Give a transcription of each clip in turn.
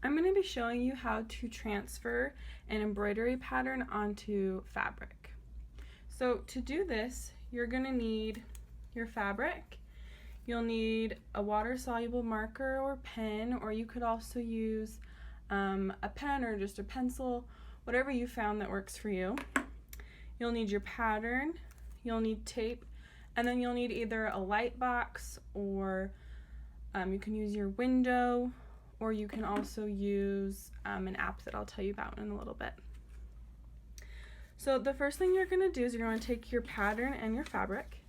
I'm going to be showing you how to transfer an embroidery pattern onto fabric. So to do this, you're going to need your fabric. You'll need a water-soluble marker or pen, or you could also use a pen or just a pencil, whatever you found that works for you. You'll need your pattern, you'll need tape, and then you'll need either a light box, or you can use your window, or you can also use an app that I'll tell you about in a little bit. So the first thing you're going to do is you're going to take your pattern and your fabric,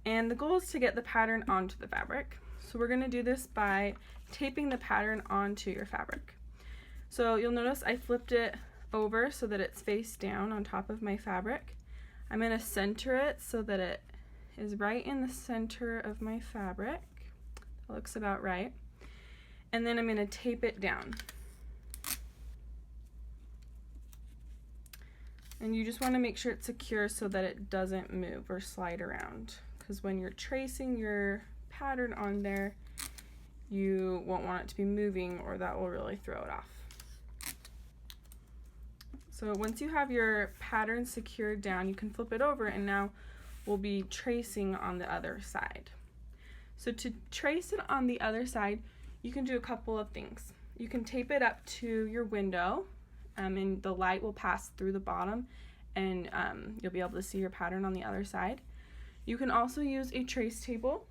and the goal is to get the pattern onto the fabric. So we're going to do this by taping the pattern onto your fabric. So you'll notice I flipped it over so that it's face down on top of my fabric. I'm going to center it so that it is right in the center of my fabric. That looks about right. And then I'm going to tape it down. And you just want to make sure it's secure so that it doesn't move or slide around, because when you're tracing your pattern on there, you won't want it to be moving, or that will really throw it off. So once you have your pattern secured down, you can flip it over, and now we'll be tracing on the other side. So to trace it on the other side, you can do a couple of things. You can tape it up to your window, and the light will pass through the bottom, and you'll be able to see your pattern on the other side. You can also use a trace table,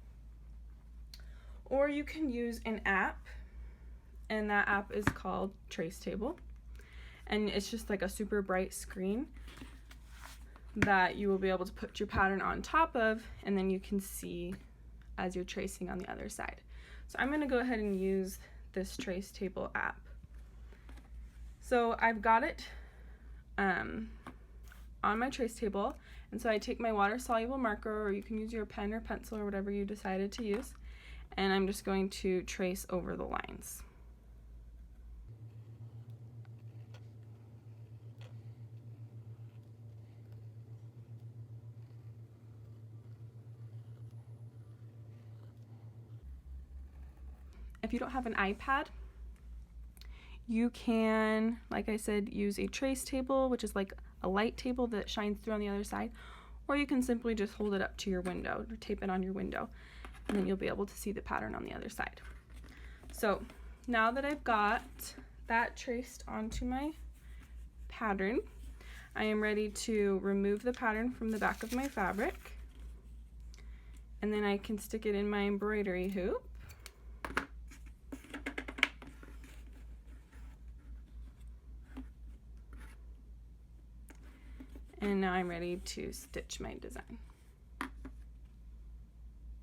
or you can use an app, and that app is called Trace Table, and it's just like a super bright screen that you will be able to put your pattern on top of, and then you can see as you're tracing on the other side. So I'm going to go ahead and use this Trace Table app. So I've got it on my trace table, and so I take my water-soluble marker, or you can use your pen or pencil or whatever you decided to use, and I'm just going to trace over the lines. If you don't have an iPad, you can, like I said, use a trace table, which is like a light table that shines through on the other side, or you can simply just hold it up to your window or tape it on your window, and then you'll be able to see the pattern on the other side. So now that I've got that traced onto my pattern, I am ready to remove the pattern from the back of my fabric, and then I can stick it in my embroidery hoop. And now I'm ready to stitch my design.